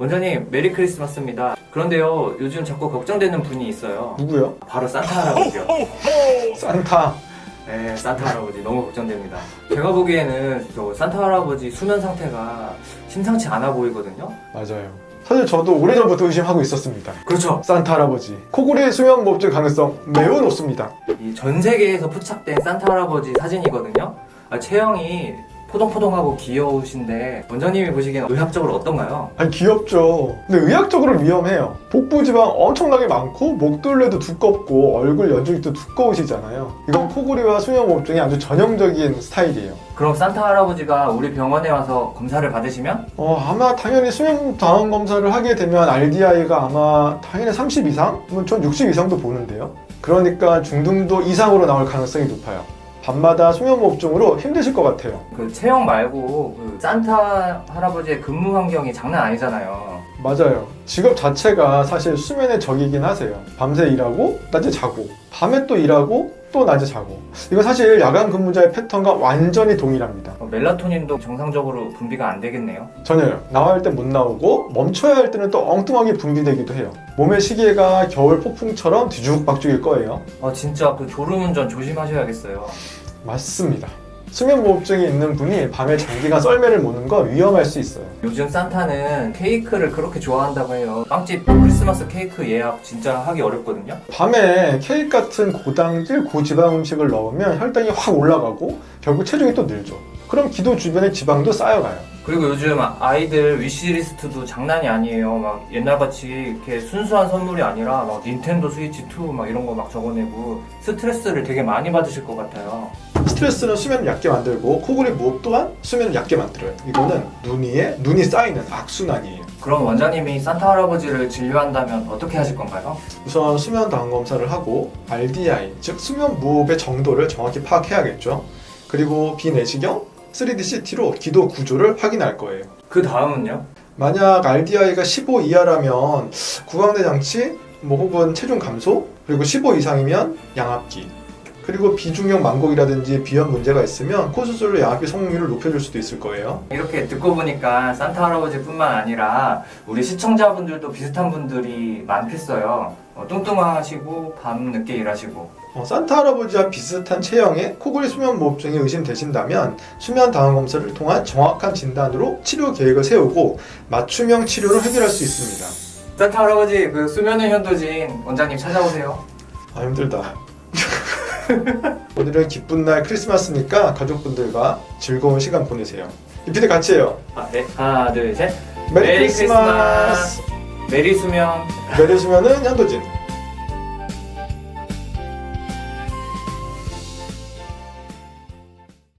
원장님, 메리 크리스마스입니다. 그런데요, 요즘 자꾸 걱정되는 분이 있어요. 누구요? 바로 산타 할아버지요. 산타. 네, 산타 할아버지 너무 걱정됩니다. 제가 보기에는 저 산타 할아버지 수면 상태가 심상치 않아 보이거든요. 맞아요. 사실 저도 오래전부터 의심하고 있었습니다. 그렇죠. 산타 할아버지. 코골이 수면무호흡증 가능성 매우 높습니다. 이 전 세계에서 포착된 산타 할아버지 사진이거든요. 체형이 포동포동하고 귀여우신데 원장님이 보시기엔 의학적으로 어떤가요? 아니 귀엽죠. 근데 의학적으로 위험해요. 복부 지방 엄청나게 많고 목둘레도 두껍고 얼굴 연중이 또 두꺼우시잖아요. 이건 코골이와 수면무호흡증이 아주 전형적인 스타일이에요. 그럼 산타 할아버지가 우리 병원에 와서 검사를 받으시면? 아마 당연히 수면 다원 검사를 하게 되면 RDI가 아마 당연히 30 이상? 전 60 이상도 보는데요. 그러니까 중등도 이상으로 나올 가능성이 높아요. 밤마다 수면무호흡증으로 힘드실 것 같아요. 그 체형 말고 그 산타 할아버지의 근무 환경이 장난 아니잖아요. 맞아요. 직업 자체가 사실 수면의 적이긴 하세요. 밤새 일하고 낮에 자고 밤에 또 일하고 또 낮에 자고. 이거 사실 야간 근무자의 패턴과 완전히 동일합니다. 멜라토닌도 정상적으로 분비가 안 되겠네요. 전혀요. 나와야 할 때 못 나오고 멈춰야 할 때는 또 엉뚱하게 분비되기도 해요. 몸의 시계가 겨울 폭풍처럼 뒤죽박죽일 거예요. 진짜 그 졸음운전 조심하셔야겠어요. 맞습니다. 수면무호흡증이 있는 분이 밤에 장기간 썰매를 모는 거 위험할 수 있어요. 요즘 산타는 케이크를 그렇게 좋아한다고 해요. 빵집 크리스마스 케이크 예약 진짜 하기 어렵거든요. 밤에 케이크 같은 고당질, 고지방 음식을 넣으면 혈당이 확 올라가고 결국 체중이 또 늘죠. 그럼 기도 주변에 지방도 쌓여가요. 그리고 요즘 아이들 위시리스트도 장난이 아니에요. 막 옛날같이 이렇게 순수한 선물이 아니라 막 닌텐도 스위치 2 막 이런 거 막 적어내고 스트레스를 되게 많이 받으실 것 같아요. 스트레스는 수면을 얕게 만들고 코골이 무호흡 또한 수면을 얕게 만들어요. 이거는 눈 위에 눈이 쌓이는 악순환이에요. 그럼 원장님이 산타 할아버지를 진료한다면 어떻게 하실 건가요? 우선 수면 다원 검사를 하고 RDI, 즉 수면 무호흡의 정도를 정확히 파악해야겠죠. 그리고 비내시경 3D CT로 기도 구조를 확인할 거예요. 그 다음은요? 만약 RDI가 15 이하라면 구강내 장치, 혹은 체중 감소, 그리고 15 이상이면 양압기, 그리고 비중형 만곡이라든지 비염 문제가 있으면 코 수술로 양압기 성공률을 높여줄 수도 있을 거예요. 이렇게 듣고 보니까 산타 할아버지뿐만 아니라 우리 시청자분들도 비슷한 분들이 많겠어요. 뚱뚱하시고 밤 늦게 일하시고. 산타 할아버지와 비슷한 체형의 코골이 수면무호흡증이 의심되신다면 수면 다원 검사를 통한 정확한 진단으로 치료 계획을 세우고 맞춤형 치료를 해결할 수 있습니다. 산타 할아버지 그 수면의 현도진 원장님 찾아오세요. 힘들다. 오늘은 기쁜 날 크리스마스니까 가족분들과 즐거운 시간 보내세요. 이피디 같이 해요. 네. 하나, 둘, 셋. 메리 크리스마스. 메리 수면. 메리 수면은 현도진.